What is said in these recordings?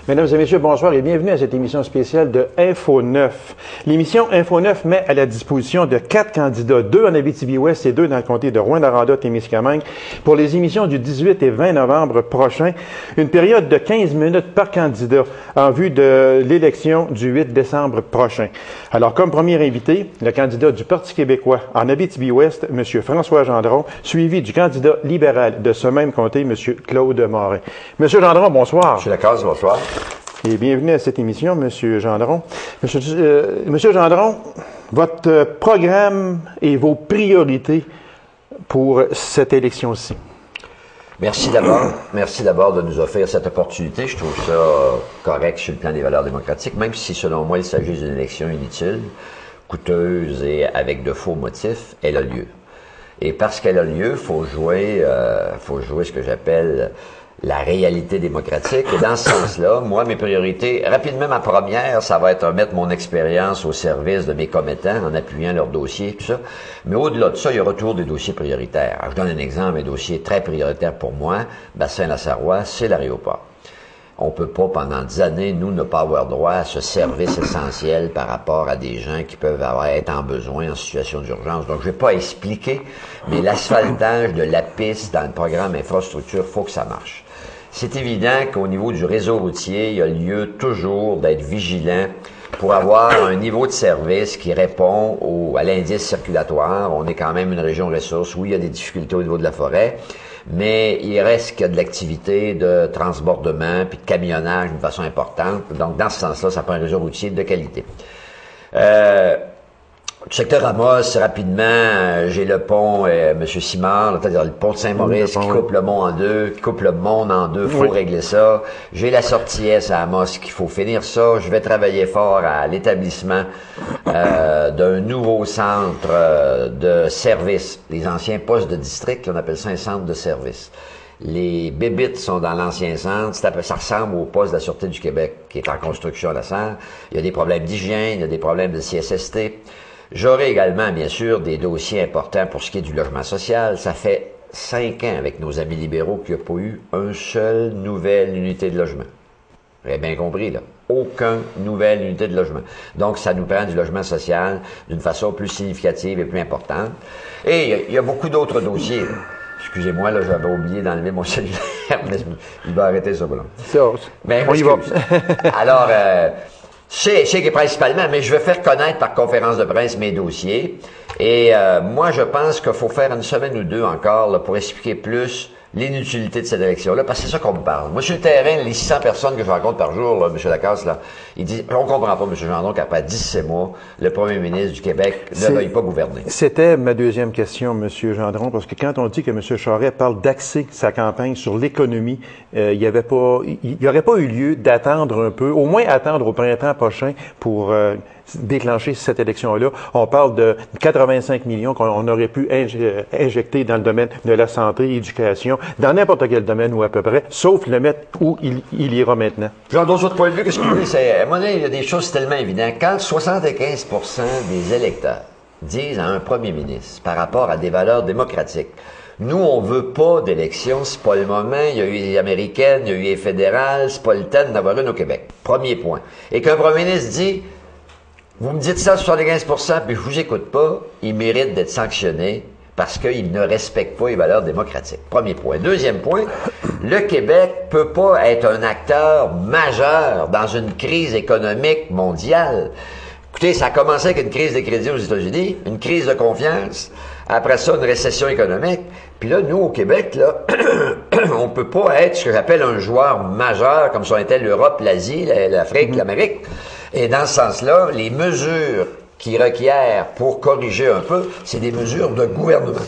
Mesdames et messieurs, bonsoir et bienvenue à cette émission spéciale de Info 9. L'émission Info 9 met à la disposition de 4 candidats, 2 en Abitibi-Ouest et 2 dans le comté de Rouyn-Noranda-Témiscamingue, pour les émissions du 18 et 20 novembre prochain, une période de 15 minutes par candidat en vue de l'élection du 8 décembre prochain. Alors, comme premier invité, le candidat du Parti québécois en Abitibi-Ouest, M. François Gendron, suivi du candidat libéral de ce même comté, M. Claude Morin. M. Gendron, bonsoir. M. Lacasse, bonsoir. Et bienvenue à cette émission, M. Gendron. Monsieur Gendron, votre programme et vos priorités pour cette élection-ci. Merci d'abord de nous offrir cette opportunité. Je trouve ça correct sur le plan des valeurs démocratiques, même si, selon moi, il s'agit d'une élection inutile, coûteuse et avec de faux motifs, elle a lieu. Et parce qu'elle a lieu, faut jouer ce que j'appelle la réalité démocratique. Et dans ce sens-là, moi, mes priorités, rapidement, ma première, ça va être de mettre mon expérience au service de mes commettants en appuyant leurs dossiers, tout ça. Mais au-delà de ça, il y aura toujours des dossiers prioritaires. Alors, je donne un exemple, un dossier très prioritaire pour moi, Bassin-la-Sarrois, c'est l'aéroport. On peut pas, pendant des années, nous, ne pas avoir droit à ce service essentiel par rapport à des gens qui peuvent être en besoin en situation d'urgence. Donc, je vais pas expliquer, mais l'asphaltage de la piste dans le programme infrastructure, faut que ça marche. C'est évident qu'au niveau du réseau routier, il y a lieu toujours d'être vigilant pour avoir un niveau de service qui répond à l'indice circulatoire. On est quand même une région ressource où il y a des difficultés au niveau de la forêt, mais il reste qu'il y a de l'activité de transbordement puis de camionnage d'une façon importante. Donc, dans ce sens-là, ça prend un réseau routier de qualité. Du secteur Amos, rapidement, j'ai le pont M. Simard, c'est-à-dire le pont de Saint-Maurice qui coupe le monde en deux, faut régler ça. J'ai la sortie S à Amos qu'il faut finir ça. Je vais travailler fort à l'établissement d'un nouveau centre de service. Les anciens postes de district, on appelle ça un centre de service. Les bébites sont dans l'ancien centre. Ça ressemble au poste de la Sûreté du Québec qui est en construction à la Sarre. Il y a des problèmes d'hygiène, il y a des problèmes de CSST. J'aurai également, bien sûr, des dossiers importants pour ce qui est du logement social. Ça fait 5 ans avec nos amis libéraux qu'il n'y a pas eu une seule nouvelle unité de logement. Vous avez bien compris, là. Aucune nouvelle unité de logement. Donc, ça nous prend du logement social d'une façon plus significative et plus importante. Et il y a beaucoup d'autres dossiers. Excusez-moi, là, j'avais oublié d'enlever mon cellulaire, mais il va arrêter ça, voilà. Ben, on y va. Alors, je sais que principalement, mais je vais faire connaître par conférence de presse mes dossiers. Et moi, je pense qu'il faut faire une semaine ou deux encore là, pour expliquer plus l'inutilité de cette élection-là, parce que c'est ça qu'on me parle. Moi, sur le terrain, les 600 personnes que je rencontre par jour, là, M. Lacasse, là, ils disent, on comprend pas, M. Gendron, qu'après 17 mois, le premier ministre du Québec ne veuille pas gouverner. C'était ma deuxième question, M. Gendron, parce que quand on dit que M. Charest parle d'axer sa campagne sur l'économie, il n'y aurait pas eu lieu d'attendre un peu, au moins attendre au printemps prochain pour déclencher cette élection-là. On parle de 85 millions qu'on aurait pu injecter dans le domaine de la santé, l'éducation, dans n'importe quel domaine ou à peu près, sauf le mettre où il ira maintenant. Genre, d'autre point de vue, qu'est-ce que je dis, c'est, à un moment donné, il y a des choses tellement évidentes. Quand 75% des électeurs disent à un premier ministre, par rapport à des valeurs démocratiques, nous, on veut pas d'élection, c'est pas le moment, il y a eu les américaines, il y a eu les fédérales, c'est pas le temps d'avoir une au Québec. Premier point. Et qu'un premier ministre dit, vous me dites ça, 75%, puis je vous écoute pas, il mérite d'être sanctionné parce qu'il ne respecte pas les valeurs démocratiques. Premier point. Deuxième point, le Québec peut pas être un acteur majeur dans une crise économique mondiale. Écoutez, ça a commencé avec une crise des crédits aux États-Unis, une crise de confiance, après ça, une récession économique. Puis là, nous, au Québec, là, on peut pas être ce que j'appelle un joueur majeur, comme ça était l'Europe, l'Asie, l'Afrique, l'Amérique. Et dans ce sens-là, les mesures qui requièrent pour corriger un peu, c'est des mesures de gouvernement.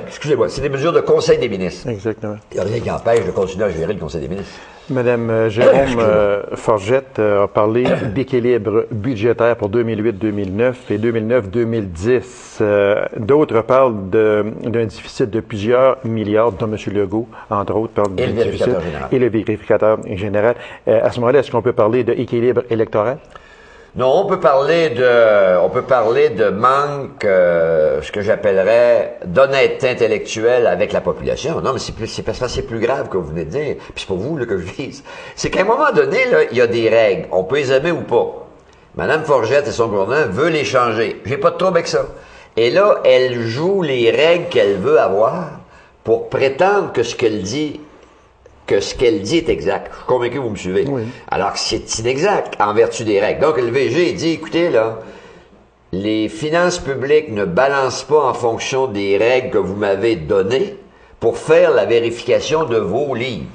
Excusez-moi, c'est des mesures de Conseil des ministres. Exactement. Il n'y a rien qui empêche de continuer à gérer le Conseil des ministres. Madame Jérôme Forgette a parlé d'équilibre budgétaire pour 2008-2009 et 2009-2010. D'autres parlent d'un déficit de plusieurs milliards, dont M. Legault, entre autres, parle du déficit. Et le vérificateur général. À ce moment-là, est-ce qu'on peut parler d'équilibre électoral? Non, on peut parler de manque, ce que j'appellerais d'honnêteté intellectuelle avec la population. Non, mais c'est plus grave que vous venez de dire. Puis c'est pas vous là, que je vise. C'est qu'à un moment donné, là, il y a des règles. On peut les aimer ou pas. Madame Forgette et son gouvernement veulent les changer. J'ai pas de trouble avec ça. Et là, elle joue les règles qu'elle veut avoir pour prétendre que ce qu'elle dit est exact. Je suis convaincu que vous me suivez. Oui. Alors que c'est inexact en vertu des règles. Donc, le VG dit, écoutez, là, les finances publiques ne balancent pas en fonction des règles que vous m'avez données pour faire la vérification de vos livres.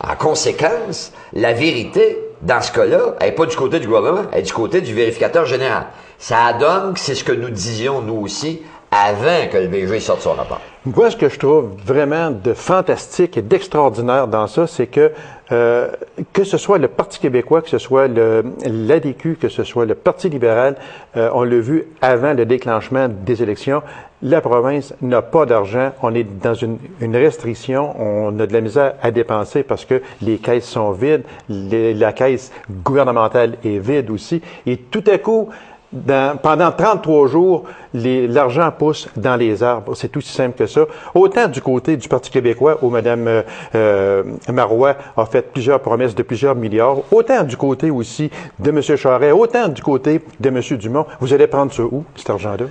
En conséquence, la vérité, dans ce cas-là, elle n'est pas du côté du gouvernement, elle est du côté du vérificateur général. Ça donne que c'est ce que nous disions, nous aussi, avant que le VG sorte son rapport. Moi, ce que je trouve vraiment de fantastique et d'extraordinaire dans ça, c'est que ce soit le Parti québécois, que ce soit l'ADQ, que ce soit le Parti libéral, on l'a vu avant le déclenchement des élections, la province n'a pas d'argent, on est dans une restriction, on a de la misère à dépenser parce que les caisses sont vides, la caisse gouvernementale est vide aussi, et tout à coup, pendant 33 jours, l'argent pousse dans les arbres. C'est aussi simple que ça. Autant du côté du Parti québécois, où Mme Marois a fait plusieurs promesses de plusieurs milliards, autant du côté aussi de M. Charest, autant du côté de M. Dumont. Vous allez prendre ça où, cet argent-là?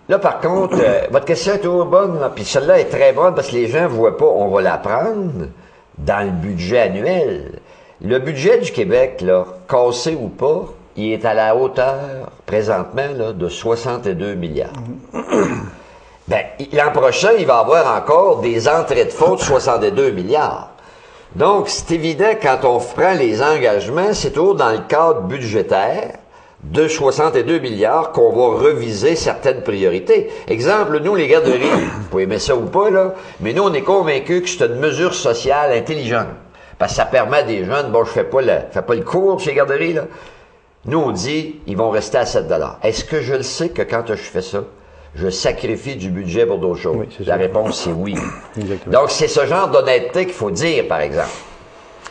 Là, par contre, votre question est toujours bonne, puis celle-là est très bonne parce que les gens ne voient pas. On va la prendre dans le budget annuel. Le budget du Québec, là, cassé ou pas, il est à la hauteur, présentement, là, de 62 milliards. Ben, l'an prochain, il va y avoir encore des entrées de fonds de 62 milliards. Donc, c'est évident, quand on prend les engagements, c'est toujours dans le cadre budgétaire de 62 milliards qu'on va reviser certaines priorités. Exemple, nous, les garderies, vous pouvez aimer ça ou pas, là, mais nous, on est convaincus que c'est une mesure sociale intelligente. Parce que ça permet à des jeunes, bon, je fais pas le cours chez les garderies, là. Nous, on dit, ils vont rester à 7 $. Est-ce que je le sais que quand je fais ça, je sacrifie du budget pour d'autres choses? Oui, la réponse, c'est oui. Exactement. Donc, c'est ce genre d'honnêteté qu'il faut dire, par exemple.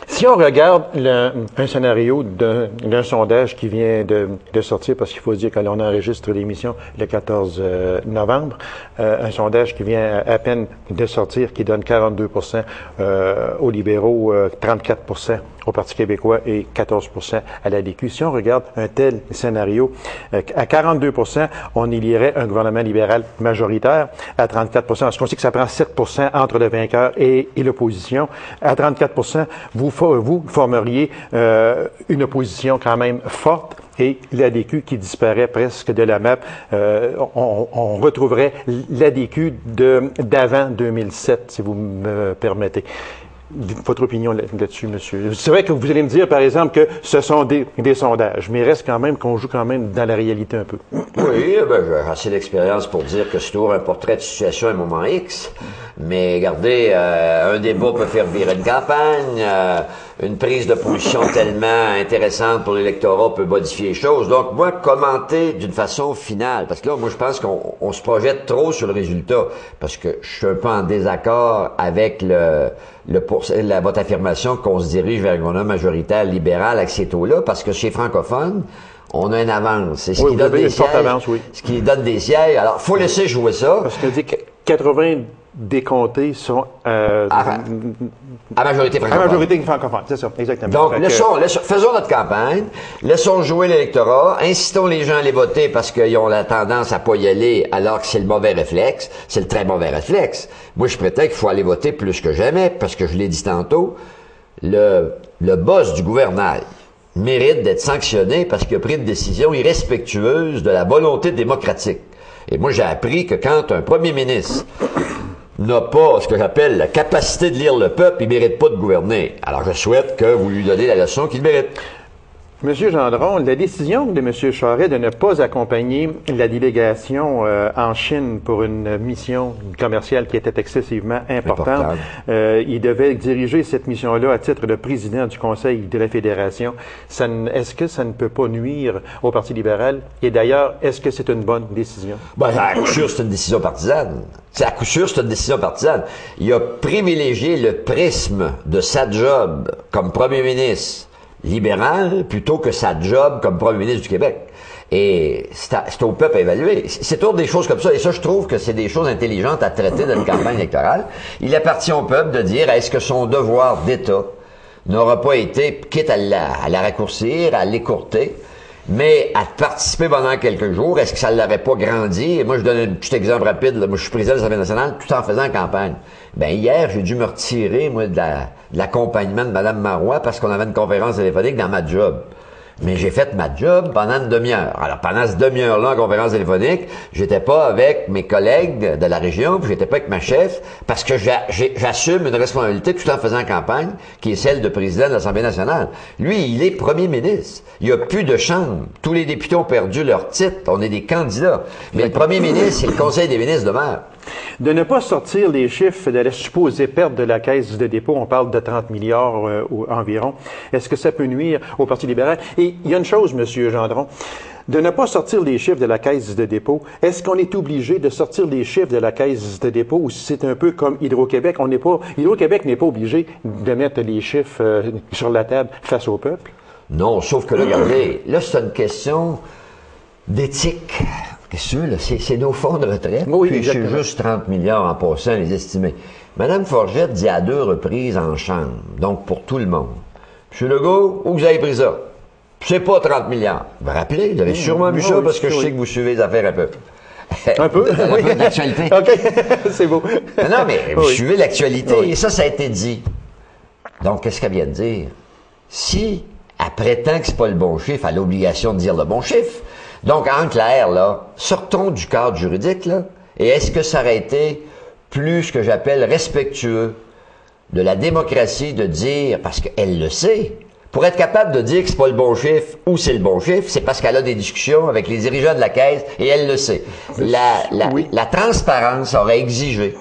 Si on regarde un scénario d'un sondage qui vient de sortir, parce qu'il faut se dire que l'on enregistre l'émission le 14 novembre, un sondage qui vient à peine de sortir, qui donne 42 aux libéraux, 34 au Parti québécois et 14 à l'ADQ. Si on regarde un tel scénario, à 42 on élierait un gouvernement libéral majoritaire. À 34 parce qu'on sait que ça prend 7 entre le vainqueur et l'opposition. À 34 vous formeriez une opposition quand même forte. Et l'ADQ qui disparaît presque de la map, on retrouverait l'ADQ d'avant 2007, si vous me permettez. Votre opinion là-dessus, monsieur? C'est vrai que vous allez me dire, par exemple, que ce sont des sondages, mais il reste quand même qu'on joue quand même dans la réalité un peu. Oui, j'ai assez d'expérience pour dire que c'est toujours un portrait de situation à un moment X. Mais regardez, un débat peut faire virer une campagne, une prise de position tellement intéressante pour l'électorat peut modifier les choses. Donc, moi, commenter d'une façon finale, parce que là, moi, je pense qu'on se projette trop sur le résultat, parce que je suis un peu en désaccord avec votre affirmation qu'on se dirige vers un gouvernement majoritaire libéral avec ces taux-là, parce que chez francophones, on a une avance. C'est ce qui donne des sièges. Avance, oui. Ce qui donne des sièges. Alors, faut laisser jouer ça. Parce que dit que 80 des comtés sont à majorité francophone. À majorité francophone, c'est ça, exactement. Donc, faisons notre campagne, laissons jouer l'électorat, incitons les gens à les voter parce qu'ils ont la tendance à pas y aller alors que c'est le mauvais réflexe, c'est le très mauvais réflexe. Moi, je prétends qu'il faut aller voter plus que jamais parce que je l'ai dit tantôt, le boss du gouvernail mérite d'être sanctionné parce qu'il a pris une décision irrespectueuse de la volonté démocratique. Et moi, j'ai appris que quand un premier ministre n'a pas ce que j'appelle la capacité de lire le peuple, il ne mérite pas de gouverner. Alors, je souhaite que vous lui donnez la leçon qu'il mérite. Monsieur Gendron, la décision de M. Charest de ne pas accompagner la délégation en Chine pour une mission commerciale qui était excessivement importante, il devait diriger cette mission-là à titre de président du Conseil de la Fédération. Est-ce que ça ne peut pas nuire au Parti libéral? Et d'ailleurs, est-ce que c'est une bonne décision? Ben, à coup sûr, c'est une décision partisane. À coup sûr, c'est une décision partisane. Il a privilégié le prisme de sa job comme premier ministre. libéral plutôt que sa job comme premier ministre du Québec. Et c'est au peuple à évaluer. C'est toujours des choses comme ça. Et ça, je trouve que c'est des choses intelligentes à traiter dans une campagne électorale. Il appartient au peuple de dire est-ce que son devoir d'État n'aura pas été, quitte à la raccourcir, à l'écourter, mais à participer pendant quelques jours, est-ce que ça ne l'aurait pas grandi? Et moi, je donne un petit exemple rapide. Là. Moi, je suis président de l'Assemblée nationale tout en faisant campagne. Ben hier, j'ai dû me retirer, moi, de l'accompagnement de Mme Marois parce qu'on avait une conférence téléphonique dans ma job. Mais j'ai fait ma job pendant une demi-heure. Alors, pendant cette demi-heure-là, en conférence téléphonique, j'étais pas avec mes collègues de la région, puis j'étais pas avec ma chef, parce que j'assume une responsabilité tout en faisant campagne, qui est celle de président de l'Assemblée nationale. Lui, il est premier ministre. Il n'y a plus de chambre. Tous les députés ont perdu leur titre. On est des candidats. Mais le premier ministre, c'est le Conseil des ministres demeure. De ne pas sortir les chiffres de la supposée perte de la Caisse de dépôt, on parle de 30 milliards environ, est-ce que ça peut nuire au Parti libéral? Et il y a une chose, M. Gendron, de ne pas sortir les chiffres de la Caisse de dépôt, est-ce qu'on est obligé de sortir les chiffres de la Caisse de dépôt ou si c'est un peu comme Hydro-Québec, Hydro-Québec n'est pas obligé de mettre les chiffres sur la table face au peuple? Non, sauf que là, regardez, là, c'est une question d'éthique. Qu'est-ce que c'est nos fonds de retraite, oui, puis c'est juste 30 milliards en passant à les estimer. Mme Forgette dit à 2 reprises en chambre, donc pour tout le monde. M. Legault, où vous avez pris ça? C'est pas 30 milliards. Vous vous rappelez, vous avez sûrement vu ça parce que je sais que vous suivez les affaires un peu. Un peu? Un peu de l'actualité. OK, c'est beau. Non, mais vous suivez l'actualité et ça a été dit. Donc, qu'est-ce qu'elle vient de dire? Si elle prétend que c'est pas le bon chiffre, elle a l'obligation de dire le bon chiffre. Donc, en clair, là, sortons du cadre juridique, là, et est-ce que ça aurait été plus, ce que j'appelle, respectueux de la démocratie de dire, parce qu'elle le sait, pour être capable de dire que c'est pas le bon chiffre ou c'est le bon chiffre, c'est parce qu'elle a des discussions avec les dirigeants de la Caisse et elle le sait. La transparence aurait exigé.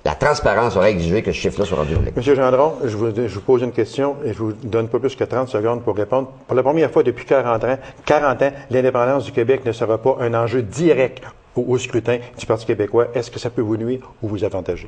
La transparence aurait exigé que ce chiffre-là soit rendu public. M. Gendron, je vous pose une question et je vous donne pas plus que 30 secondes pour répondre. Pour la première fois depuis 40 ans, l'indépendance du Québec ne sera pas un enjeu direct au scrutin du Parti québécois. Est-ce que ça peut vous nuire ou vous avantager?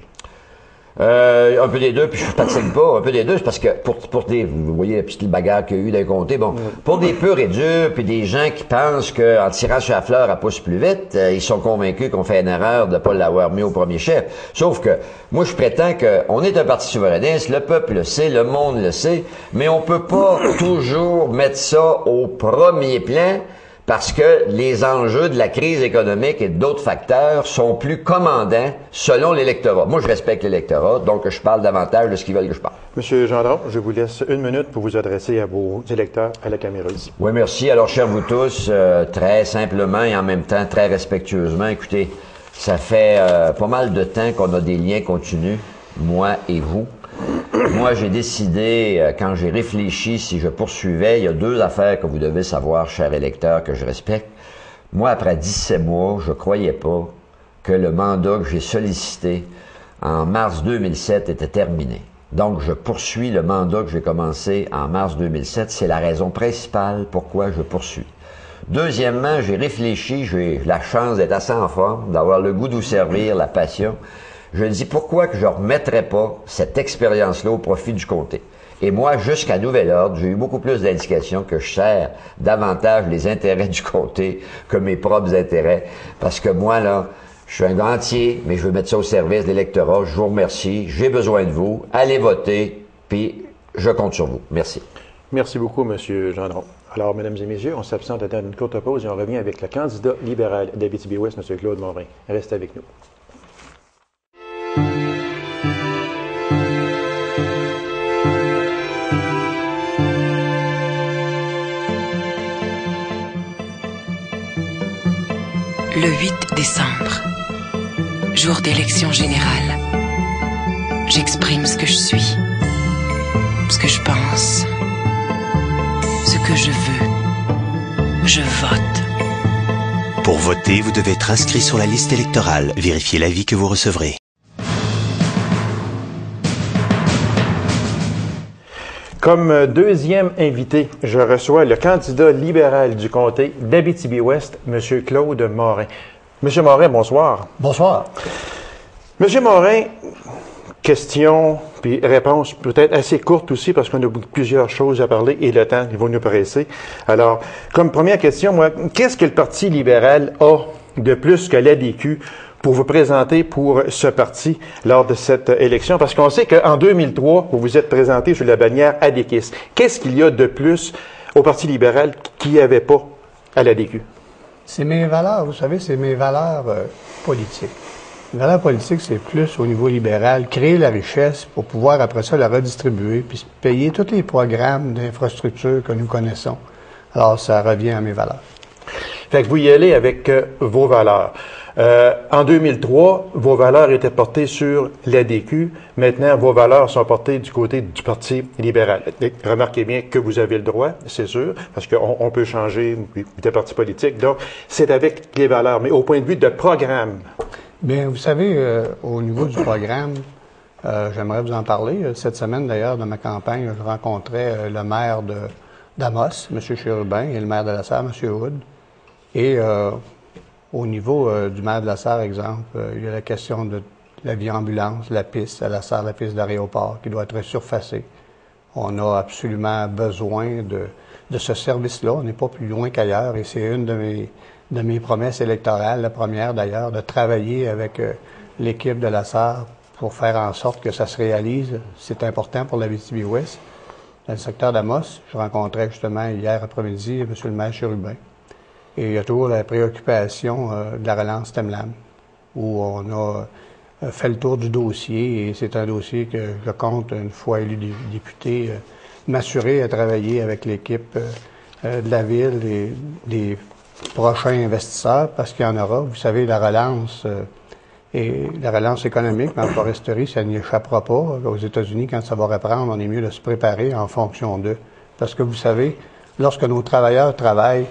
Un peu des deux, puis je ne fatigue pas. Un peu des deux, c'est parce que pour des, vous voyez la petite bagarre qu'il y a eu d'un côté, bon, pour des purs et durs, puis des gens qui pensent qu'en tirant sur la fleur, elle pousse plus vite, ils sont convaincus qu'on fait une erreur de ne pas l'avoir mis au premier chef. Sauf que, moi, je prétends qu'on est un parti souverainiste, le peuple le sait, le monde le sait, mais on peut pas toujours mettre ça au premier plan, parce que les enjeux de la crise économique et d'autres facteurs sont plus commandants selon l'électorat. Moi, je respecte l'électorat, donc je parle davantage de ce qu'ils veulent que je parle. Monsieur Gendron, je vous laisse 1 minute pour vous adresser à vos électeurs à la caméra ici. Oui, merci. Alors, chers vous tous, très simplement et en même temps très respectueusement, écoutez, ça fait pas mal de temps qu'on a des liens continus, moi et vous. Moi, j'ai décidé, quand j'ai réfléchi si je poursuivais, il y a 2 affaires que vous devez savoir, chers électeurs, que je respecte. Moi, après 17 mois, je croyais pas que le mandat que j'ai sollicité en mars 2007 était terminé. Donc, je poursuis le mandat que j'ai commencé en mars 2007. C'est la raison principale pourquoi je poursuis. Deuxièmement, j'ai réfléchi, j'ai la chance d'être assez en forme, d'avoir le goût de vous servir, la passion. Je dis pourquoi que je ne remettrais pas cette expérience-là au profit du comté. Et moi, jusqu'à nouvel ordre, j'ai eu beaucoup plus d'indications que je sers davantage les intérêts du comté que mes propres intérêts. Parce que moi, là, je suis un gantier, mais je veux mettre ça au service de l'électorat. Je vous remercie. J'ai besoin de vous. Allez voter, puis je compte sur vous. Merci. Merci beaucoup, M. Gendron. Alors, mesdames et messieurs, on s'absente à une courte pause et on revient avec le candidat libéral d'Abitibi-Ouest, M. Claude Morin. Restez avec nous. Le 8 décembre, jour d'élection générale, j'exprime ce que je suis, ce que je pense, ce que je veux. Je vote. Pour voter, vous devez être inscrit sur la liste électorale. Vérifiez l'avis que vous recevrez. Comme deuxième invité, je reçois le candidat libéral du comté d'Abitibi-Ouest, M. Claude Morin. M. Morin, bonsoir. Bonsoir. M. Morin, questions puis réponses peut-être assez courtes aussi parce qu'on a plusieurs choses à parler et le temps, il va nous presser. Alors, comme première question, moi, qu'est-ce que le Parti libéral a de plus que l'ADQ pour vous présenter pour ce parti lors de cette élection? Parce qu'on sait qu'en 2003, vous vous êtes présenté sous la bannière ADQIS. Qu'est-ce qu'il y a de plus au Parti libéral qu'il n'y avait pas à l'ADQ? C'est mes valeurs, vous savez, c'est mes valeurs politiques. Les valeurs politiques, c'est plus au niveau libéral, créer la richesse pour pouvoir après ça la redistribuer, puis payer tous les programmes d'infrastructure que nous connaissons. Alors, ça revient à mes valeurs. Fait que vous y allez avec vos valeurs. En 2003, vos valeurs étaient portées sur l'ADQ. Maintenant, vos valeurs sont portées du côté du Parti libéral. Et remarquez bien que vous avez le droit, c'est sûr, parce qu'on peut changer de parti politique. Donc, c'est avec les valeurs. Mais au point de vue de programme. Bien, vous savez, au niveau du programme, j'aimerais vous en parler. Cette semaine, d'ailleurs, dans ma campagne, je rencontrais le maire d'Amos, M. Chérubin, et le maire de la Sarre, M. Hood. Et au niveau du maire de la Sarre, exemple, il y a la question de la vie ambulance, la piste à la Sarre, la piste d'aéroport, qui doit être surfacée. On a absolument besoin de ce service-là. On n'est pas plus loin qu'ailleurs, et c'est une de mes promesses électorales, la première d'ailleurs, de travailler avec l'équipe de la Sarre pour faire en sorte que ça se réalise. C'est important pour l'Abitibi-Ouest. Dans le secteur d'Amos, je rencontrais justement hier après-midi M. le maire Chérubin. Et il y a toujours la préoccupation de la relance Temlam, où on a fait le tour du dossier, et c'est un dossier que je compte, une fois élu député, m'assurer à travailler avec l'équipe de la ville et des prochains investisseurs, parce qu'il y en aura. Vous savez, la relance économique en foresterie, ça n'y échappera pas. Aux États-Unis, quand ça va reprendre, on est mieux de se préparer en fonction d'eux. Parce que vous savez, lorsque nos travailleurs travaillent,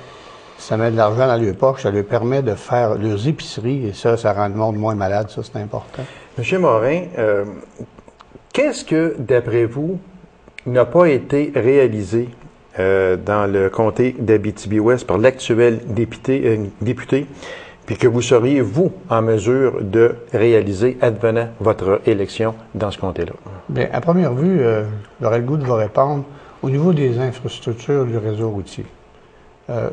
ça met de l'argent dans leur poche, ça leur permet de faire leurs épiceries, et ça rend le monde moins malade, ça c'est important. Monsieur Morin, qu'est-ce que, d'après vous, n'a pas été réalisé dans le comté d'Abitibi-Ouest par l'actuel député, puis que vous seriez, vous, en mesure de réaliser advenant votre élection dans ce comté-là? Bien, à première vue, j'aurais le goût de vous répondre au niveau des infrastructures du réseau routier.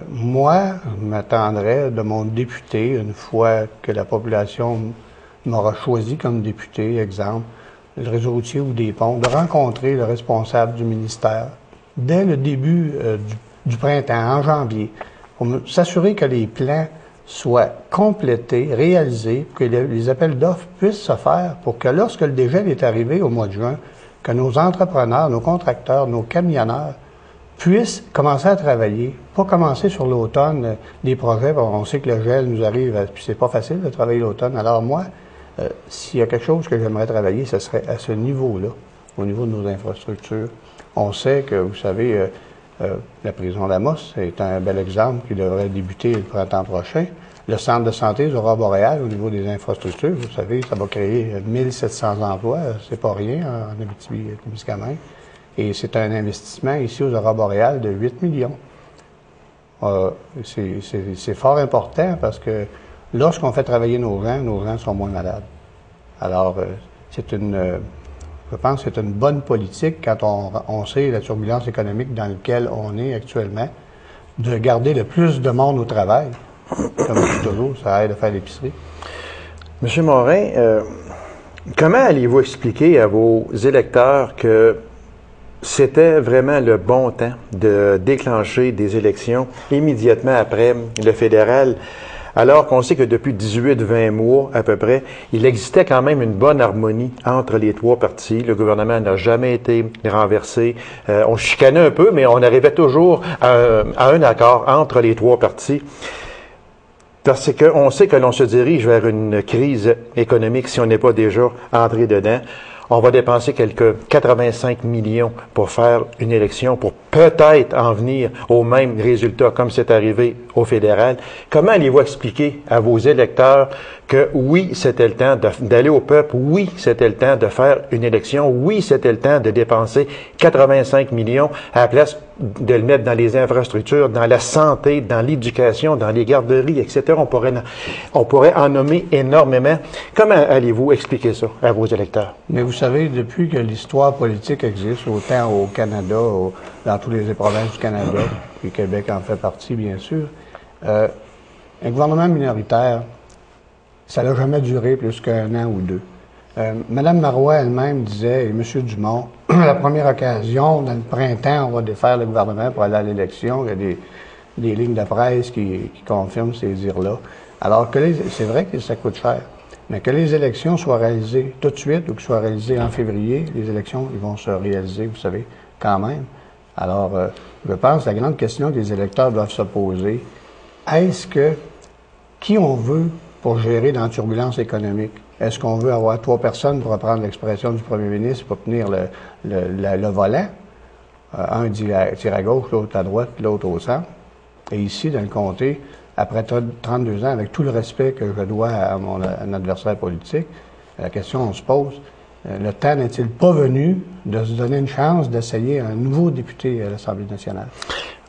Moi, je m'attendrais de mon député, une fois que la population m'aura choisi comme député, exemple, le réseau routier ou des ponts, de rencontrer le responsable du ministère dès le début du printemps, en janvier, pour s'assurer que les plans soient complétés, réalisés, que les appels d'offres puissent se faire pour que lorsque le dégel est arrivé au mois de juin, que nos entrepreneurs, nos contracteurs, nos camionneurs puissent commencer à travailler, pas commencer sur l'automne des projets. On sait que le gel nous arrive, puis c'est pas facile de travailler l'automne. Alors moi, s'il y a quelque chose que j'aimerais travailler, ce serait à ce niveau-là, au niveau de nos infrastructures. On sait que, vous savez, la prison d'Amos est un bel exemple qui devrait débuter le printemps prochain. Le centre de santé des Aurores boréales, au niveau des infrastructures, vous savez, ça va créer 1700 emplois, c'est pas rien en Abitibi-Témiscamingue. Et c'est un investissement ici aux Aurores boréales de 8 millions. C'est fort important parce que lorsqu'on fait travailler nos gens sont moins malades. Alors, je pense que c'est une bonne politique quand on sait la turbulence économique dans laquelle on est actuellement, de garder le plus de monde au travail. Comme je dis toujours, ça aide à faire l'épicerie. Monsieur Morin, comment allez-vous expliquer à vos électeurs que c'était vraiment le bon temps de déclencher des élections immédiatement après le fédéral, alors qu'on sait que depuis 18-20 mois à peu près, il existait quand même une bonne harmonie entre les trois partis. Le gouvernement n'a jamais été renversé. On chicanait un peu, mais on arrivait toujours à un accord entre les trois partis. Parce qu'on sait que l'on se dirige vers une crise économique si on n'est pas déjà entré dedans. On va dépenser quelques 85 millions pour faire une élection, pour peut-être en venir au même résultat comme c'est arrivé au fédéral. Comment allez-vous expliquer à vos électeurs que oui, c'était le temps d'aller au peuple, oui, c'était le temps de faire une élection, oui, c'était le temps de dépenser 85 millions à la place de le mettre dans les infrastructures, dans la santé, dans l'éducation, dans les garderies, etc. On pourrait en nommer énormément. Comment allez-vous expliquer ça à vos électeurs? Mais vous savez, depuis que l'histoire politique existe, autant au Canada, dans toutes les provinces du Canada, puis Québec en fait partie, bien sûr, un gouvernement minoritaire, ça n'a jamais duré plus qu'un an ou deux. Mme Marois elle-même disait, et M. Dumont, à la première occasion, dans le printemps, on va défaire le gouvernement pour aller à l'élection. Il y a des lignes de presse qui confirment ces dires-là. Alors que c'est vrai que ça coûte cher, mais que les élections soient réalisées tout de suite ou qu'elles soient réalisées en février, les élections ils vont se réaliser, vous savez, quand même. Alors, je pense que la grande question que les électeurs doivent se poser, est-ce que qui on veut pour gérer dans la turbulence économique? Est-ce qu'on veut avoir 3 personnes, pour reprendre l'expression du premier ministre, pour tenir le volant? Un tire à gauche, l'autre à droite, l'autre au centre. Et ici, dans le comté, après 32 ans, avec tout le respect que je dois à mon adversaire politique, la question on se pose, le temps n'est-il pas venu de se donner une chance d'essayer un nouveau député à l'Assemblée nationale?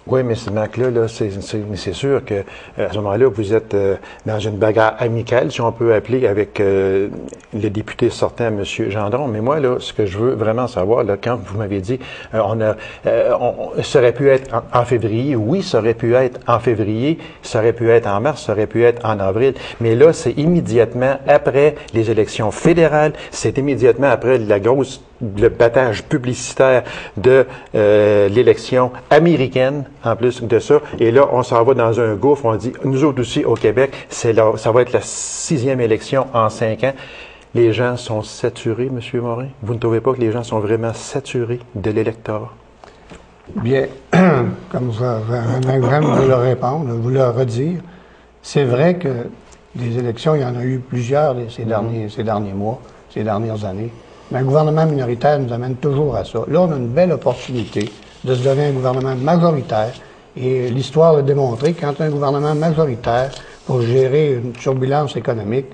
Oui, mais ce Mac-là, c'est sûr que à ce moment-là, vous êtes dans une bagarre amicale, si on peut appeler, avec le député sortant, M. Gendron. Mais moi, là, ce que je veux vraiment savoir, là, quand vous m'avez dit, ça aurait pu être en février, oui, ça aurait pu être en février, ça aurait pu être en mars, ça aurait pu être en avril. Mais là, c'est immédiatement après les élections fédérales, c'est immédiatement après le battage publicitaire de l'élection américaine, en plus de ça. Et là, on s'en va dans un gouffre. On dit, nous autres aussi, au Québec, ça va être la 6e élection en 5 ans. Les gens sont saturés, M. Morin? Vous ne trouvez pas que les gens sont vraiment saturés de l'électorat? Bien, comme j'aimerais vous le répondre, vous le redire, c'est vrai que des élections, il y en a eu plusieurs ces derniers mois, ces dernières années. Mais un gouvernement minoritaire nous amène toujours à ça. Là, on a une belle opportunité de se donner un gouvernement majoritaire. Et l'histoire l'a démontré, quand un gouvernement majoritaire, pour gérer une turbulence économique,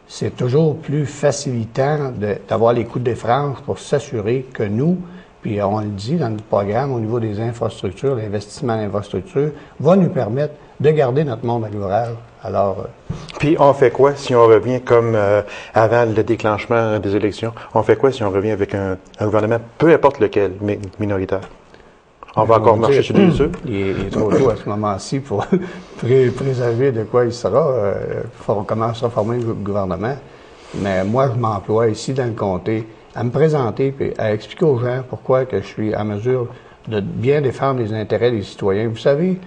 c'est toujours plus facilitant d'avoir les coups de franges pour s'assurer que nous, puis on le dit dans notre programme au niveau des infrastructures, l'investissement en infrastructures, va nous permettre de garder notre monde à l'ouvrage. Alors, puis on fait quoi si on revient comme avant le déclenchement des élections? On fait quoi si on revient avec un gouvernement, peu importe lequel, mais minoritaire? On va encore marcher sur des œufs? Il est trop tôt à ce moment-ci pour préserver de quoi il sera. On commence à former le gouvernement. Mais moi, je m'emploie ici dans le comté à me présenter et à expliquer aux gens pourquoi que je suis en mesure de bien défendre les intérêts des citoyens. Vous savez,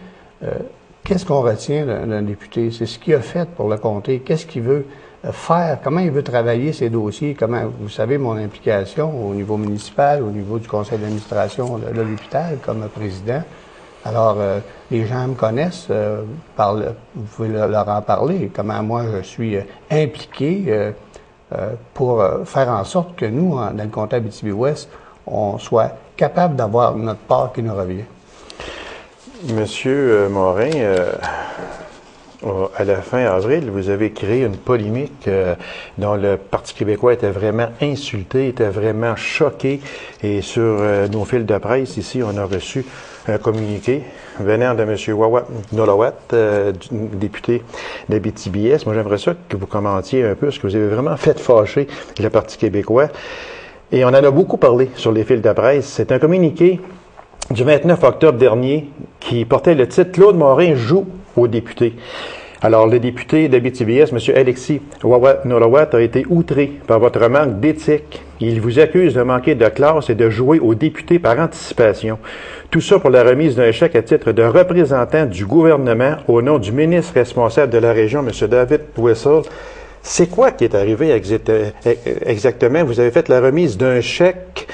qu'est-ce qu'on retient d'un député? C'est ce qu'il a fait pour le comté. Qu'est-ce qu'il veut faire? Comment il veut travailler ses dossiers? Comment, vous savez, mon implication au niveau municipal, au niveau du conseil d'administration de l'hôpital comme président. Alors, les gens me connaissent, vous pouvez leur en parler, comment moi je suis impliqué pour faire en sorte que nous, dans le comté Abitibi-Ouest, on soit capable d'avoir notre part qui nous revient. Monsieur Morin, à la fin avril, vous avez créé une polémique dont le Parti québécois était vraiment insulté, était vraiment choqué. Et sur nos fils de presse, ici, on a reçu un communiqué venant de M. Wawat Nolowat, député d'Abitibi-Est. Moi, j'aimerais ça que vous commentiez un peu, parce que vous avez vraiment fait fâcher le Parti québécois. Et on en a beaucoup parlé sur les fils de presse. C'est un communiqué du 29 octobre dernier qui portait le titre « Claude Morin joue aux députés ». Alors, le député d'Abitibi-Est, M. Alexis Wawat-Nolowat, a été outré par votre manque d'éthique. Il vous accuse de manquer de classe et de jouer aux députés par anticipation. Tout ça pour la remise d'un chèque à titre de représentant du gouvernement au nom du ministre responsable de la région, M. David Whistle. C'est quoi qui est arrivé exactement? Vous avez fait la remise d'un chèque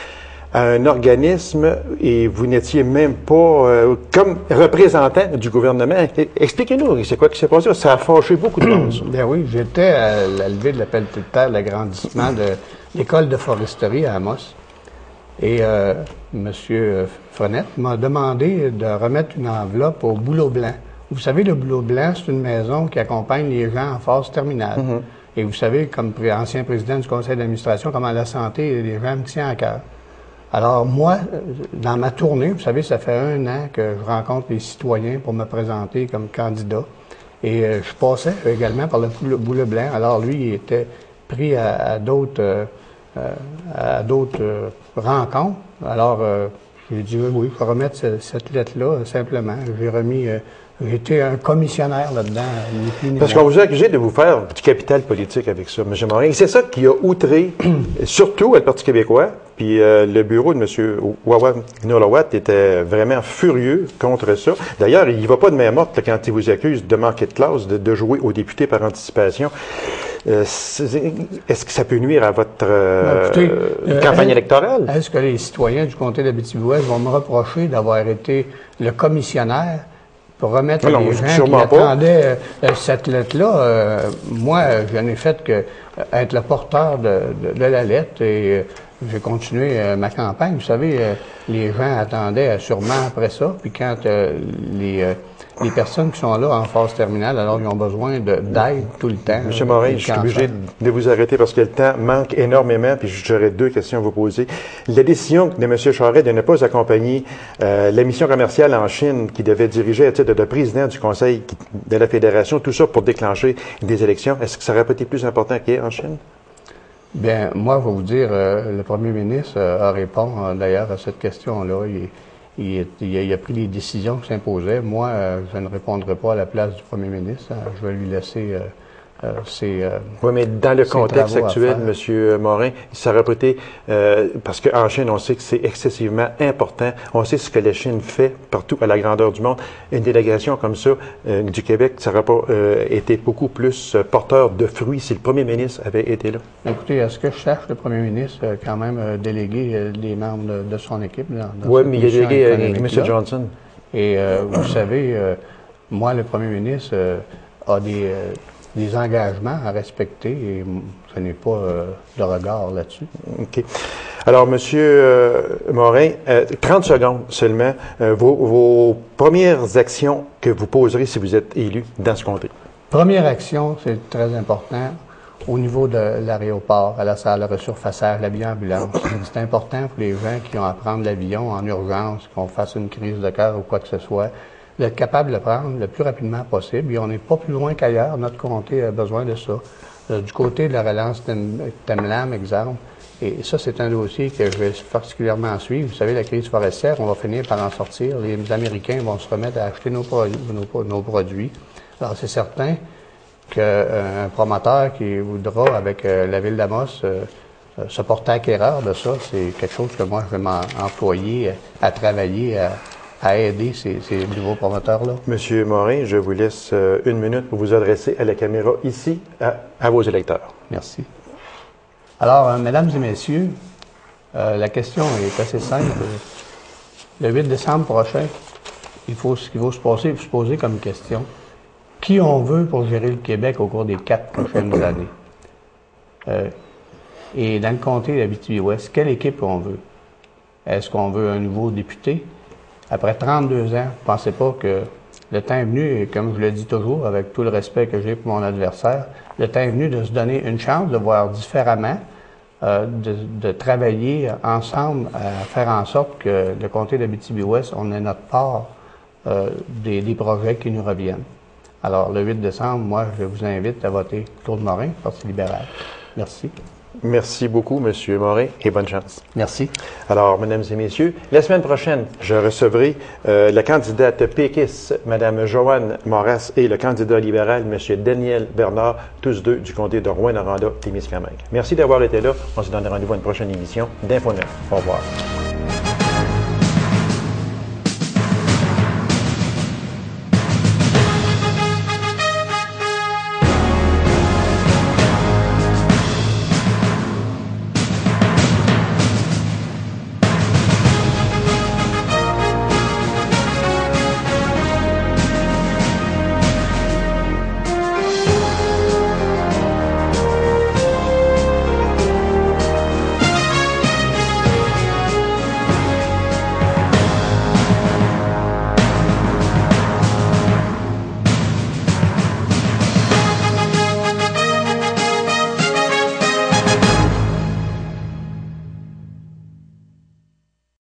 à un organisme et vous n'étiez même pas comme représentant du gouvernement. Expliquez-nous, c'est quoi qui s'est passé? Ça a fâché beaucoup de monde. Ben oui, j'étais à la levée de l'appel de terre, l'agrandissement de l'école de foresterie à Amos. Et M. Frenette m'a demandé de remettre une enveloppe au Boulot Blanc. Vous savez, le Boulot Blanc, c'est une maison qui accompagne les gens en phase terminale. Mm-hmm. Et vous savez, comme ancien président du conseil d'administration, comment la santé des gens me tient à cœur. Alors moi, dans ma tournée, vous savez, ça fait 1 an que je rencontre les citoyens pour me présenter comme candidat. Et je passais également par le Boulot Blanc. Alors lui, il était pris à d'autres à d'autres rencontres. Alors, j'ai dit oui, il faut remettre cette lettre-là, simplement. J'ai été un commissionnaire là-dedans. Parce qu'on vous a accusé de vous faire du capital politique avec ça, M. Morin. Et c'est ça qui a outré, surtout le Parti québécois, puis le bureau de M. Wawa Nolowat était vraiment furieux contre ça. D'ailleurs, il ne va pas de main morte quand il vous accuse de manquer de classe, de jouer aux députés par anticipation. Est-ce que ça peut nuire à votre campagne électorale? Est-ce que les citoyens du comté d'Abitibi-Ouest vont me reprocher d'avoir été le commissionnaire pour remettre les gens qui attendaient cette lettre-là? Moi, je n'ai fait que être le porteur de la lettre et j'ai continué ma campagne. Vous savez, les gens attendaient sûrement après ça. Puis quand les personnes qui sont là en phase terminale, alors ils ont besoin d'aide tout le temps. M. Morin, je suis obligé de vous arrêter parce que le temps manque énormément, puis j'aurais 2 questions à vous poser. La décision de M. Charest de ne pas accompagner la mission commerciale en Chine qui devait diriger à titre de président du Conseil de la Fédération, tout ça pour déclencher des élections, est-ce que ça aurait pas été plus important qu'hier en Chine? Bien, moi, je vais vous dire, le premier ministre a répondu d'ailleurs à cette question-là. Il a pris les décisions qui s'imposaient. Moi, je ne répondrai pas à la place du premier ministre. Je vais lui laisser oui, mais dans le contexte actuel, M. Morin, ça aurait été, parce qu'en Chine, on sait que c'est excessivement important. On sait ce que la Chine fait partout à la grandeur du monde. Une délégation comme ça du Québec, ça n'aurait pas été beaucoup plus porteur de fruits si le premier ministre avait été là. Écoutez, est-ce que je cherche le premier ministre quand même délégué les membres de son équipe? Oui, mais il a délégué M. Johnson. Et vous savez, moi, le premier ministre a des engagements à respecter et je n'ai pas de regard là-dessus. OK. Alors, M. Morin, 30 secondes seulement, vos premières actions que vous poserez si vous êtes élu dans ce comté. Première action, c'est très important, au niveau de l'aéroport, à la salle de resurfaçage, l'avion-ambulance. C'est important pour les gens qui ont à prendre l'avion en urgence, qu'on fasse une crise de cœur ou quoi que ce soit, d'être capable de le prendre le plus rapidement possible. Et on n'est pas plus loin qu'ailleurs. Notre comté a besoin de ça. Du côté de la relance Temlam, exemple, et ça, c'est un dossier que je vais particulièrement suivre. Vous savez, la crise forestière, on va finir par en sortir. Les Américains vont se remettre à acheter nos produits. Alors, c'est certain qu'un promoteur qui voudra, avec la ville d'Amos, se porter acquéreur de ça, c'est quelque chose que moi, je vais m'employer à travailler, à aider ces nouveaux promoteurs-là. Monsieur Morin, je vous laisse 1 minute pour vous adresser à la caméra ici, à vos électeurs. Merci. Alors, mesdames et messieurs, la question est assez simple. Le 8 décembre prochain, il faut se poser comme question. Qui on veut pour gérer le Québec au cours des 4 prochaines années? Et dans le comté d'Abitibi-Ouest, quelle équipe on veut? Est-ce qu'on veut un nouveau député? Après 32 ans, ne pensez pas que le temps est venu, et comme je le dis toujours, avec tout le respect que j'ai pour mon adversaire, le temps est venu de se donner une chance de voir différemment, de travailler ensemble à faire en sorte que le comté d'Abitibi-Ouest, on ait notre part des projets qui nous reviennent. Alors, le 8 décembre, moi, je vous invite à voter Claude Morin, Parti libéral. Merci. Merci beaucoup, M. Morin, et bonne chance. Merci. Alors, mesdames et messieurs, la semaine prochaine, je recevrai la candidate péquiste, Mme Joanne Moras, et le candidat libéral, M. Daniel Bernard, tous deux du comté de Rouyn-Noranda, Témiscamingue. Merci d'avoir été là. On se donne rendez-vous à une prochaine émission d'Info 9. Au revoir.